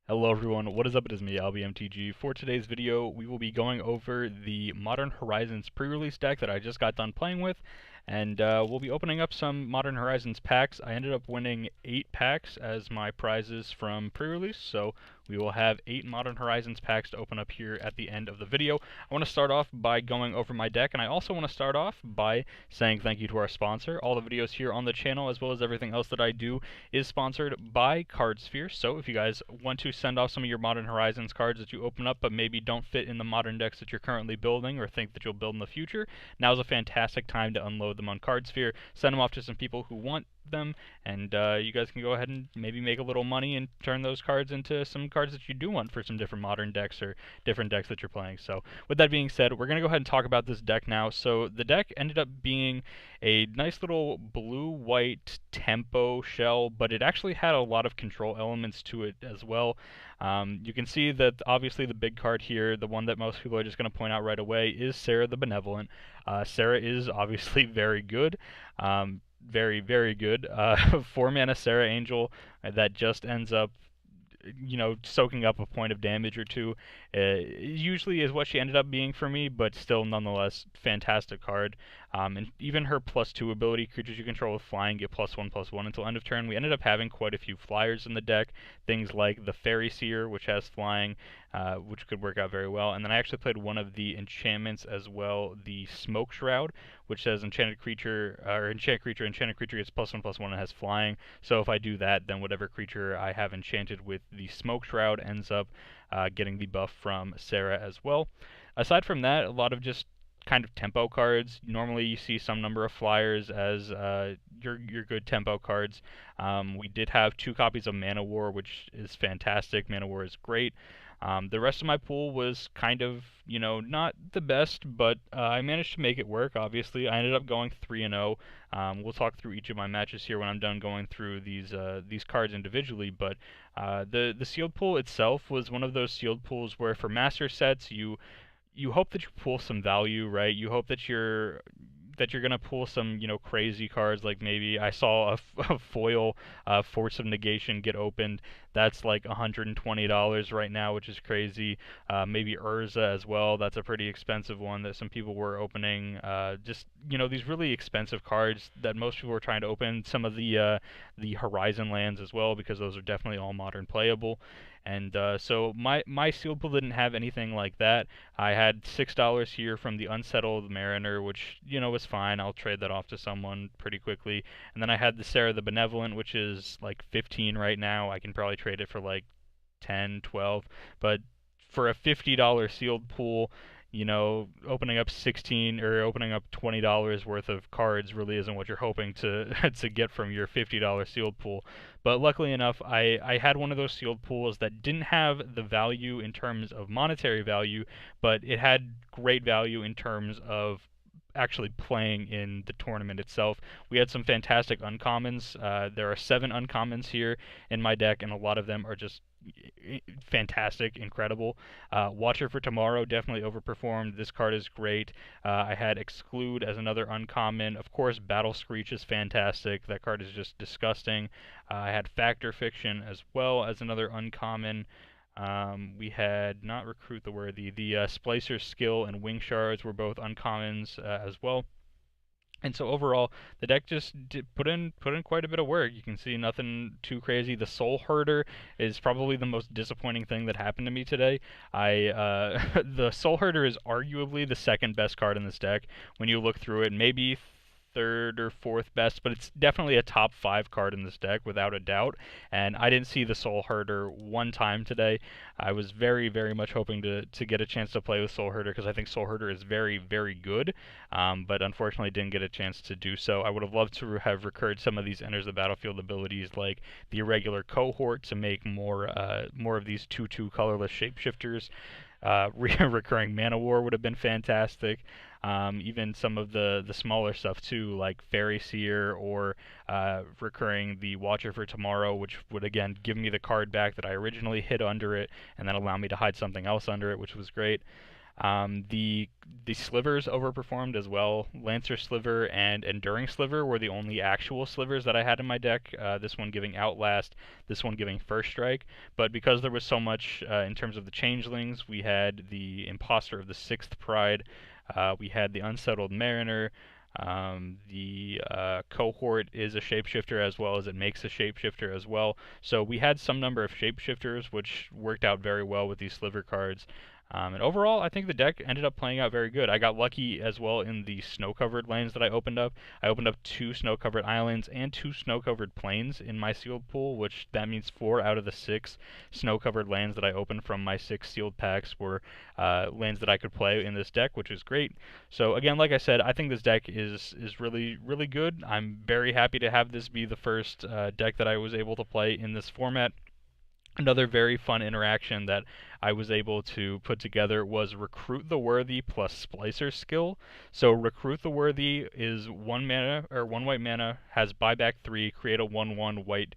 Hello everyone, what is up? It is me, LBMTG. For today's video, we will be going over the Modern Horizons pre-release deck that I just got done playing with, and we'll be opening up some Modern Horizons packs. I ended up winning 8 packs as my prizes from pre-release, so we will have 8 Modern Horizons packs to open up here at the end of the video. I want to start off by going over my deck, and I also want to start off by saying thank you to our sponsor. All the videos here on the channel, as well as everything else that I do, is sponsored by CardSphere. So if you guys want to send off some of your Modern Horizons cards that you open up but maybe don't fit in the modern decks that you're currently building or think that you'll build in the future, now's a fantastic time to unload them on CardSphere. Send them off to some people who want them, and you guys can go ahead and maybe make a little money and turn those cards into some cards that you do want for some different modern decks or different decks that you're playing. So with that being said, we're going to go ahead and talk about this deck now. So the deck ended up being a nice little blue-white tempo shell, but it actually had a lot of control elements to it as well. You can see that obviously the big card here, the one that most people are just going to point out right away, is Sarah the Benevolent. Sarah is obviously very good. Very, very good. 4-mana Sarah Angel that just ends up soaking up a point of damage or two. Usually is what she ended up being for me, but still nonetheless fantastic card. And even her +2 ability, creatures you control with flying get +1/+1 until end of turn. We ended up having quite a few flyers in the deck, things like the Fairy Seer, which has flying, which could work out very well. And then I actually played one of the enchantments as well, the Smoke Shroud, which says enchanted creature gets +1/+1 and has flying. So if I do that, then whatever creature I have enchanted with the Smoke Shroud ends up getting the buff from Sarah as well. Aside from that, a lot of just kind of tempo cards. Normally you see some number of flyers as your good tempo cards. We did have 2 copies of Mana War, which is fantastic. Mana War is great. The rest of my pool was kind of, not the best, but I managed to make it work, obviously. I ended up going 3-0. We'll talk through each of my matches here when I'm done going through these cards individually, but the sealed pool itself was one of those sealed pools where for master sets, you hope that you pull some value, right? You hope that you're gonna pull some, crazy cards. Like maybe I saw a foil Force of Negation get opened. That's like $120 right now, which is crazy. Maybe Urza as well. That's a pretty expensive one that some people were opening. Just these really expensive cards that most people were trying to open. Some of the Horizon lands as well, because those are definitely all modern playable. And so my sealed pool didn't have anything like that. I had $6 here from the Unsettled Mariner, which was fine. I'll trade that off to someone pretty quickly. And then I had the Sarah the Benevolent, which is like 15 right now. I can probably trade it for like 10, 12. But for a $50 sealed pool, opening up 16 or opening up $20 worth of cards really isn't what you're hoping to to get from your $50 sealed pool. But luckily enough, I had one of those sealed pools that didn't have the value in terms of monetary value, but it had great value in terms of actually playing in the tournament itself. We had some fantastic uncommons. There are 7 uncommons here in my deck, and a lot of them are just fantastic, incredible. Watcher for Tomorrow definitely overperformed. This card is great. I had Exclude as another uncommon. Of course, Battle Screech is fantastic. That card is just disgusting. I had Factor Fiction as well as another uncommon. We had not Recruit the Worthy. The Splicer's Skill and Wing Shards were both uncommons as well. And so overall, the deck just put in quite a bit of work. You can see nothing too crazy. The Soul Herder is probably the most disappointing thing that happened to me today. The Soul Herder is arguably the second best card in this deck when you look through it. Maybe third or fourth best, but it's definitely a top 5 card in this deck without a doubt. And I didn't see the Soul Herder one time today. I was very, very much hoping to get a chance to play with Soul Herder because I think Soul Herder is very, very good, but unfortunately didn't get a chance to do so. I would have loved to have recurred some of these enters the battlefield abilities like the Irregular Cohort to make more of these 2/2 colorless shapeshifters. Recurring Mana War would have been fantastic. Even some of the smaller stuff too, like Fairy Seer or recurring the Watcher for Tomorrow, which would again give me the card back that I originally hid under it, and then allow me to hide something else under it, which was great. The slivers overperformed as well. Lancer Sliver and Enduring Sliver were the only actual slivers that I had in my deck. This one giving Outlast, this one giving First Strike. But because there was so much in terms of the changelings, we had the Imposter of the Sixth Pride, we had the Unsettled Mariner. The cohort is a shapeshifter as well as it makes a shapeshifter as well. So we had some number of shapeshifters, which worked out very well with these sliver cards. And overall, I think the deck ended up playing out very good. I got lucky as well in the snow-covered lanes that I opened up. I opened up 2 snow-covered islands and 2 snow-covered plains in my sealed pool, which that means 4 out of the 6 snow-covered lanes that I opened from my 6 sealed packs were lanes that I could play in this deck, which is great. So again, like I said, I think this deck is really, really good. I'm very happy to have this be the first deck that I was able to play in this format. Another very fun interaction that I was able to put together was Recruit the Worthy plus Splicer skill. So Recruit the Worthy is 1 mana or 1 white mana, has buyback 3, create a 1/1 white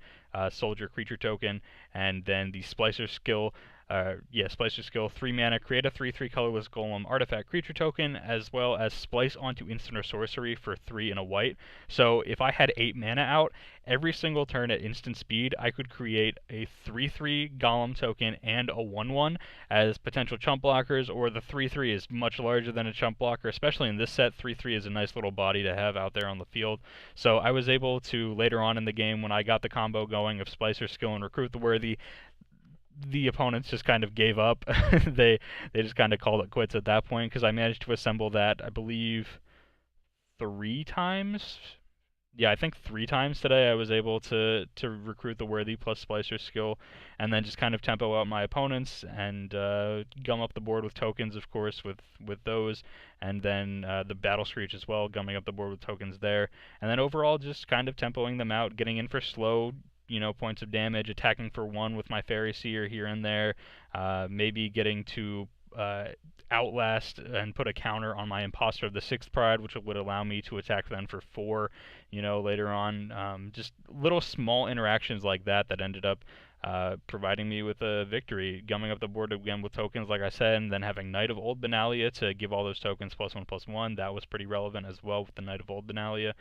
soldier creature token, and then the Splicer skill. Splicer skill, 3 mana, create a 3/3 colorless golem artifact creature token, as well as splice onto instant or sorcery for 3 and a white. So if I had 8 mana out, every single turn at instant speed, I could create a 3/3 golem token and a 1/1 as potential chump blockers, or the 3/3 is much larger than a chump blocker, especially in this set. 3/3 is a nice little body to have out there on the field. So I was able to, later on in the game, when I got the combo going of Splicer skill and Recruit the Worthy, the opponents just kind of gave up. they just kind of called it quits at that point, because I managed to assemble that, I believe, 3 times. Yeah, I think 3 times today I was able to recruit the Worthy plus Splicer skill, and then just kind of tempo out my opponents and gum up the board with tokens, of course, with those, and then the Battle Screech as well, gumming up the board with tokens there, and then overall just kind of tempoing them out, getting in for slow, points of damage, attacking for 1 with my Fairy Seer here and there, maybe getting to Outlast and put a counter on my Imposter of the Sixth Pride, which would allow me to attack then for 4, later on. Just little small interactions like that ended up providing me with a victory, gumming up the board again with tokens, like I said, and then having Knight of Old Benalia to give all those tokens +1/+1. That was pretty relevant as well with the Knight of Old Benalia.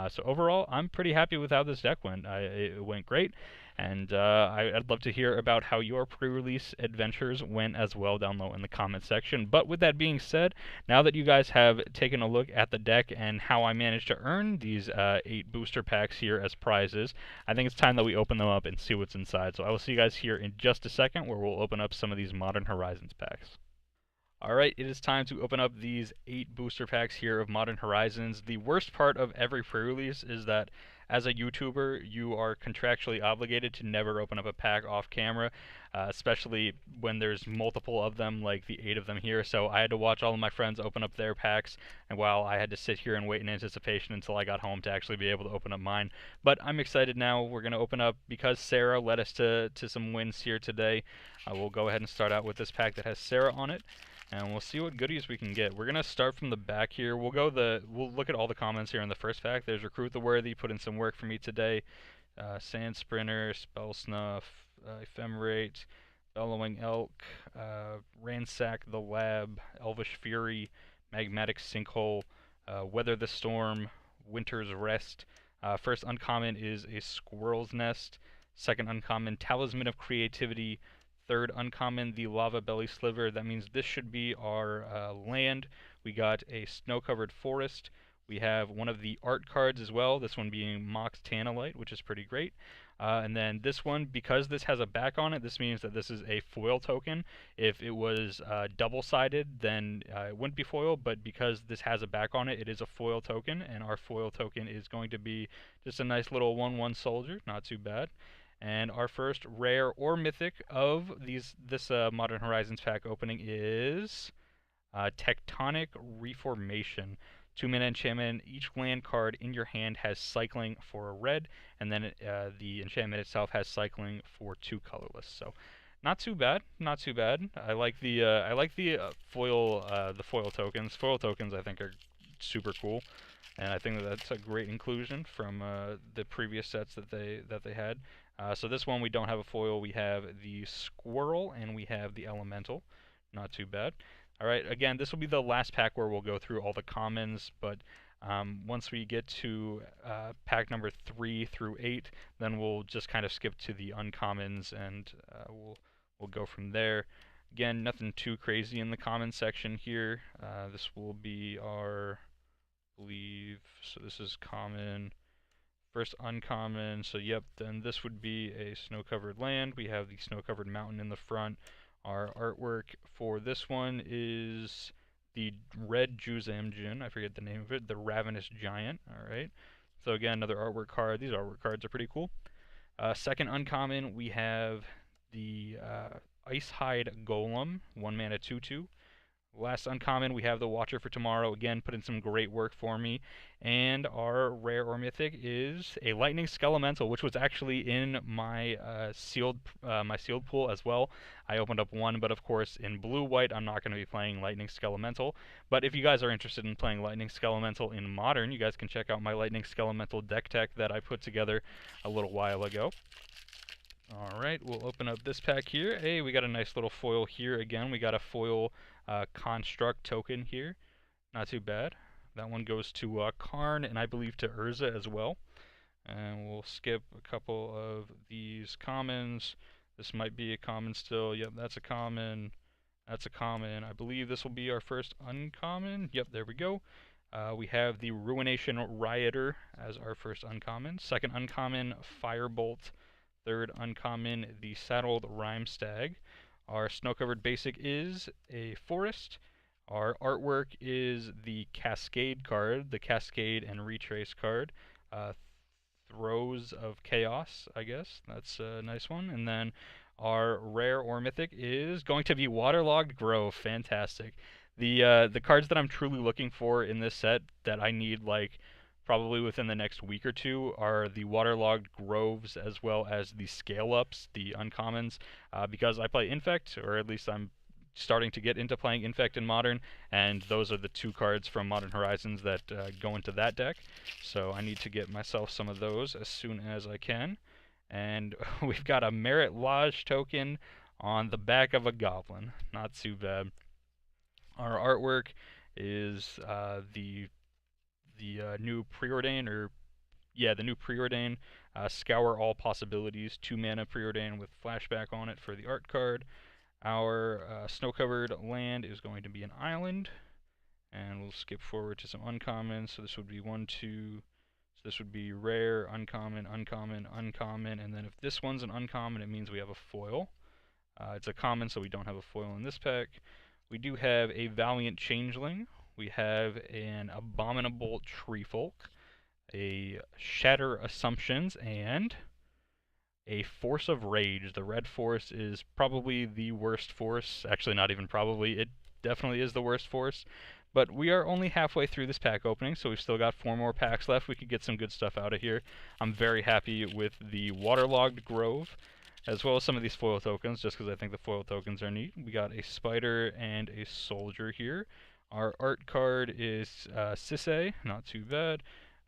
So overall, I'm pretty happy with how this deck went. It went great, and I'd love to hear about how your pre-release adventures went as well down low in the comment section. But with that being said, now that you guys have taken a look at the deck and how I managed to earn these 8 booster packs here as prizes, I think it's time that we open them up and see what's inside. So I will see you guys here in just a second, where we'll open up some of these Modern Horizons packs. Alright, it is time to open up these 8 booster packs here of Modern Horizons. The worst part of every pre-release is that as a YouTuber, you are contractually obligated to never open up a pack off camera, especially when there's multiple of them, like the 8 of them here. So I had to watch all of my friends open up their packs, and while I had to sit here and wait in anticipation until I got home to actually be able to open up mine. But I'm excited now. We're going to open up, because Sarah led us to some wins here today. We'll go ahead and start out with this pack that has Sarah on it, and we'll see what goodies we can get. We're gonna start from the back here. We'll look at all the comments here in the first pack. There's Recruit the Worthy, put in some work for me today. Sand Sprinter, Spell Snuff, Ephemerate, Bellowing Elk, Ransack the Lab, Elvish Fury, Magmatic Sinkhole, Weather the Storm, Winter's Rest. First uncommon is a Squirrel's Nest. Second uncommon, Talisman of Creativity. Third uncommon, the Lava Belly Sliver. That means this should be our land. We got a snow-covered forest. We have one of the art cards as well, this one being Mox Tanalite, which is pretty great. And then this one, because this has a back on it, this means that this is a foil token. If it was double-sided, then it wouldn't be foil, but because this has a back on it, it is a foil token, and our foil token is going to be just a nice little 1/1 soldier, not too bad. And our first rare or mythic of this Modern Horizons pack opening is Tectonic Reformation. 2-mana enchantment. Each land card in your hand has cycling for a red, and then the enchantment itself has cycling for 2 colorless. So, not too bad. Not too bad. I like the foil tokens. Foil tokens, I think, are super cool, and I think that's a great inclusion from the previous sets that they had. So this one we don't have a foil. We have the Squirrel and we have the Elemental. Not too bad. Alright, again, this will be the last pack where we'll go through all the commons, but once we get to pack number 3 through 8, then we'll just kind of skip to the uncommons, and we'll go from there. Again, nothing too crazy in the common section here. This will be our, I believe, so this is common, first uncommon, so yep, then this would be a snow-covered land. We have the snow-covered mountain in the front. Our artwork for this one is the red Juzamjin, I forget the name of it, the Ravenous Giant, alright. So again, another artwork card. These artwork cards are pretty cool. Second uncommon, we have the Icehide Golem, 1 mana 2/2. Last uncommon, we have the Watcher for Tomorrow. Again, put in some great work for me. And our rare or mythic is a Lightning Skelemental, which was actually in my sealed pool as well. I opened up one, but of course in blue-white, I'm not going to be playing Lightning Skelemental. But if you guys are interested in playing Lightning Skelemental in Modern, you guys can check out my Lightning Skelemental deck tech that I put together a little while ago. Alright, we'll open up this pack here. Hey, we got a nice little foil here again. We got a foil construct token here. Not too bad. That one goes to Karn and I believe to Urza as well. And we'll skip a couple of these commons. This might be a common still. Yep, that's a common. That's a common. I believe this will be our first uncommon. Yep, there we go. We have the Ruination Rioter as our first uncommon. Second uncommon, Firebolt. Third uncommon, the Saddled Rhymestag. Our snow-covered basic is a forest. Our artwork is the Cascade card, the Cascade and Retrace card. Throes of Chaos, I guess. That's a nice one. And then our rare or mythic is going to be Waterlogged Grove. Fantastic. The cards that I'm truly looking for in this set that I need, like, probably within the next week or two are the Waterlogged Groves as well as the Scale-Ups, the uncommons, because I play Infect, or at least I'm starting to get into playing Infect in Modern, and those are the 2 cards from Modern Horizons that go into that deck, so I need to get myself some of those as soon as I can. And we've got a Merit Lodge token on the back of a Goblin. Not too bad. Our artwork is the new Preordain, or yeah, the new Preordain, Scour All Possibilities, 2 mana Preordain with flashback on it for the art card. Our snow-covered land is going to be an island, and we'll skip forward to some uncommons. So this would be 1, 2, so this would be rare, uncommon, uncommon, uncommon, and then if this one's an uncommon, it means we have a foil. It's a common, so we don't have a foil in this pack. We do have a Valiant Changeling. We have an Abominable Treefolk, a Shatter Assumptions, and a Force of Rage. The red force is probably the worst force. Actually, not even probably. It definitely is the worst force. But we are only halfway through this pack opening, so we've still got 4 more packs left. We could get some good stuff out of here. I'm very happy with the Waterlogged Grove, as well as some of these foil tokens, just because I think the foil tokens are neat. We got a Spider and a Soldier here. Our art card is Sisay, not too bad.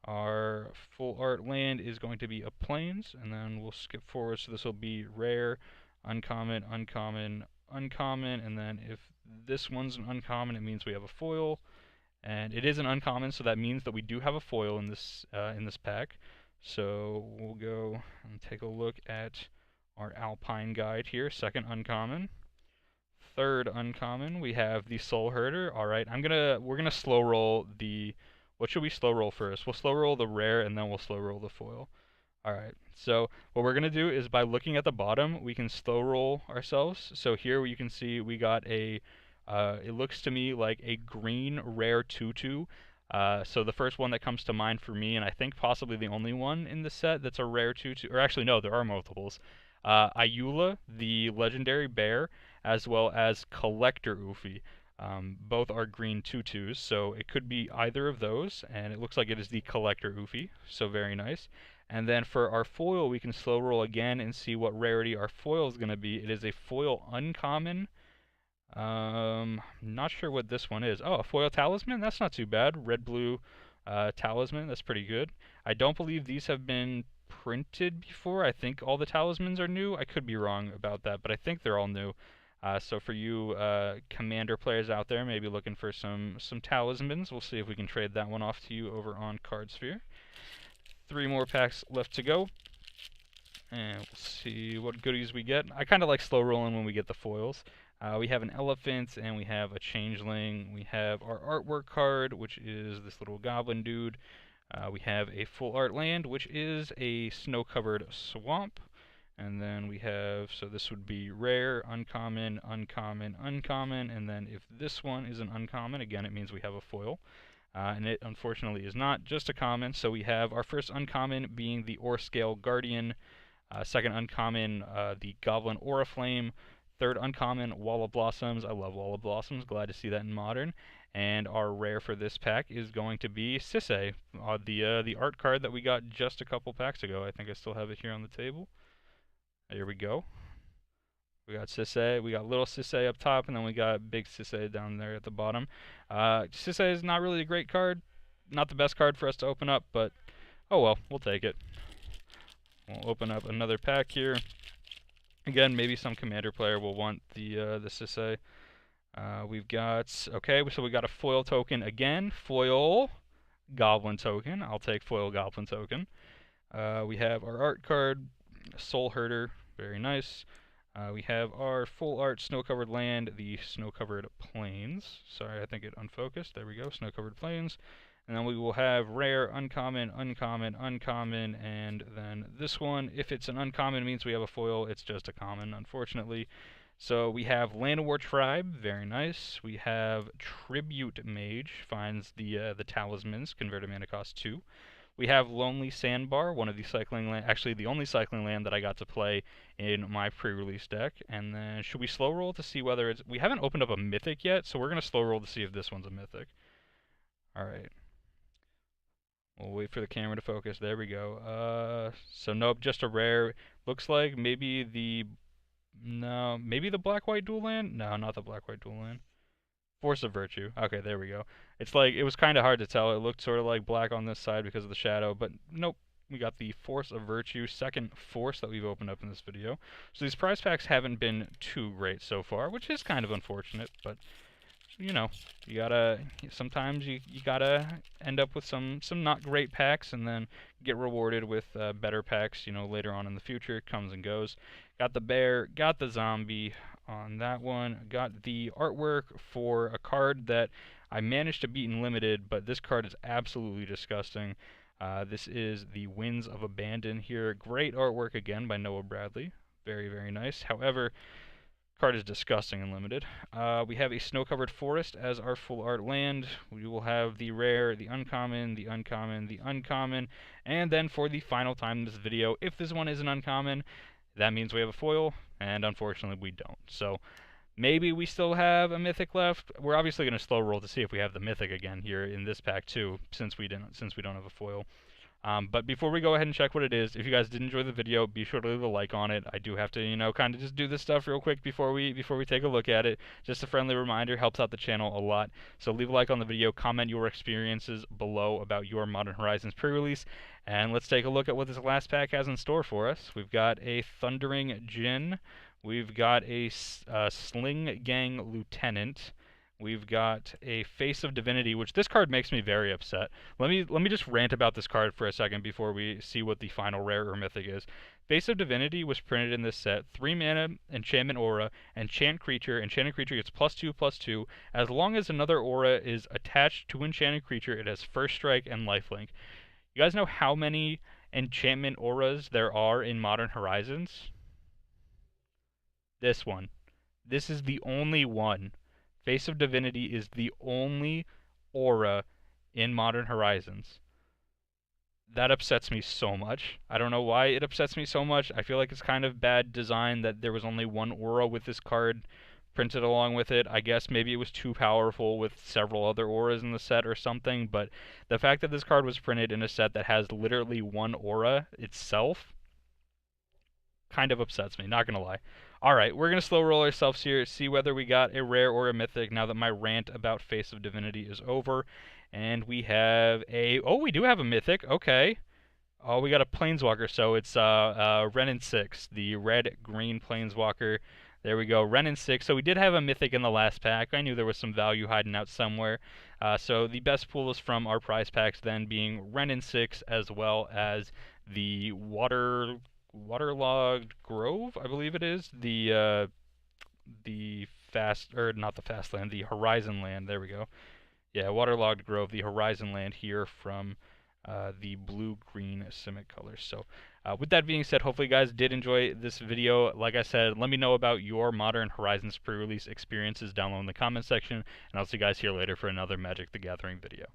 Our full art land is going to be a Plains, and then we'll skip forward, so this will be rare, uncommon, uncommon, uncommon, and then if this one's an uncommon, it means we have a foil, and it is an uncommon, so that means that we do have a foil in this pack. So we'll go and take a look at our Alpine Guide here, second uncommon. Third uncommon, we have the Soul Herder. Alright, we're gonna slow roll the, what should we slow roll first? We'll slow roll the rare and then we'll slow roll the foil. Alright, so what we're gonna do is by looking at the bottom, we can slow roll ourselves. So here you can see we got a, it looks to me like a green rare 2/2. So the first one that comes to mind for me, and I think possibly the only one in the set that's a rare 2/2, or actually no, there are multiples. Ayula, the legendary bear, as well as Collector Oofy. Both are green 2/2s, so it could be either of those, and it looks like it is the Collector Oofy, so very nice. And then for our foil, we can slow roll again and see what rarity our foil is going to be. It is a foil uncommon. Not sure what this one is. Oh, a foil talisman? That's not too bad. Red-blue talisman, that's pretty good. I don't believe these have been printed before. I think all the talismans are new. I could be wrong about that, but I think they're all new. So for you Commander players out there, maybe looking for some talismans, we'll see if we can trade that one off to you over on Cardsphere. 3 more packs left to go, and we'll see what goodies we get. I kind of like slow rolling when we get the foils. We have an elephant, and we have a changeling. We have our artwork card, which is this little goblin dude. We have a full art land, which is a snow-covered swamp. And then we have, so this would be rare, uncommon, uncommon, uncommon, and then if this one is an uncommon, again, it means we have a foil. And it unfortunately is not just a common, so we have our first uncommon being the Orscale Guardian, second uncommon, the Goblin Oriflame, third uncommon, Wall of Blossoms. I love Wall of Blossoms, glad to see that in Modern. And our rare for this pack is going to be Sisay, the art card that we got just a couple packs ago. I think I still have it here on the table. There we go. We got Sisay, we got little Sisay up top, and then we got big Sisay down there at the bottom. Sisay is not really a great card, not the best card for us to open up, but oh well, we'll take it. We'll open up another pack here. Again, maybe some Commander player will want the Sisay. We've got, okay, so we got a foil token again. Foil Goblin token. I'll take foil Goblin token. We have our art card, Soul Herder, very nice. We have our full art snow-covered land, the snow-covered plains. Sorry, I think it unfocused. There we go, snow-covered plains. And then we will have rare, uncommon, uncommon, uncommon, and then this one, if it's an uncommon, means we have a foil. It's just a common, unfortunately. So we have Land of War Tribe, very nice. We have Tribute Mage, finds the talismans, converted mana cost 2. We have Lonely Sandbar, one of the cycling land, actually the only cycling land that I got to play in my pre-release deck. And then should we slow roll to see whether it's, we haven't opened up a mythic yet, so we're going to slow roll to see if this one's a mythic. Alright. We'll wait for the camera to focus. There we go. So nope, just a rare. Looks like maybe the, no, maybe the black-white dual land? No, not the black-white dual land. Force of Virtue. Okay, there we go. It's like, it was kind of hard to tell. It looked sort of like black on this side because of the shadow, but nope. We got the Force of Virtue, second Force that we've opened up in this video. So these prize packs haven't been too great so far, which is kind of unfortunate, but you know, you gotta, sometimes you gotta end up with some not great packs and then get rewarded with better packs, you know, later on in the future. It comes and goes. Got the bear, got the zombie on that one, got the artwork for a card that I managed to beat in Limited, but this card is absolutely disgusting. This is the Winds of Abandon here. Great artwork again by Noah Bradley. Very, very nice. However, card is disgusting and limited. We have a snow-covered forest as our full art land. We will have the rare, the uncommon, the uncommon, the uncommon, and then for the final time in this video, if this one is an uncommon, that means we have a foil, and unfortunately we don't. So maybe we still have a mythic left. We're obviously going to slow roll to see if we have the mythic again here in this pack too, since we don't have a foil. But before we go ahead and check what it is, if you guys did enjoy the video, be sure to leave a like on it. I do have to, you know, kind of just do this stuff real quick before we take a look at it. Just a friendly reminder, helps out the channel a lot. So leave a like on the video, comment your experiences below about your Modern Horizons pre-release, and let's take a look at what this last pack has in store for us. We've got a Thundering Djinn. We've got a Sling Gang Lieutenant. We've got a Face of Divinity, which this card makes me very upset. Let me just rant about this card for a second before we see what the final rare or mythic is. Face of Divinity was printed in this set. 3 mana, enchantment aura, enchanted creature. Enchanted creature gets +2/+2. As long as another aura is attached to enchanted creature, it has first strike and lifelink. You guys know how many enchantment auras there are in Modern Horizons? This one. This is the only one. Face of Divinity is the only aura in Modern Horizons. That upsets me so much. I don't know why it upsets me so much. I feel like it's kind of bad design that there was only one aura with this card printed along with it. I guess maybe it was too powerful with several other auras in the set or something, but the fact that this card was printed in a set that has literally one aura itself kind of upsets me, not gonna lie. Alright, we're gonna slow roll ourselves here, see whether we got a rare or a mythic now that my rant about Face of Divinity is over. And we have a, oh, we do have a mythic, okay. Oh, we got a Planeswalker, so it's Renin 6, the red-green Planeswalker. There we go, Ren in 6. So we did have a mythic in the last pack. I knew there was some value hiding out somewhere. So the best pulls from our prize packs then being Ren in 6, as well as the Waterlogged Grove, I believe it is. The not the fast land, the Horizon land. There we go. Yeah, Waterlogged Grove, the Horizon land here from the blue-green Simic colors. So with that being said, hopefully you guys did enjoy this video. Like I said, let me know about your Modern Horizons pre-release experiences down below in the comment section, and I'll see you guys here later for another Magic the Gathering video.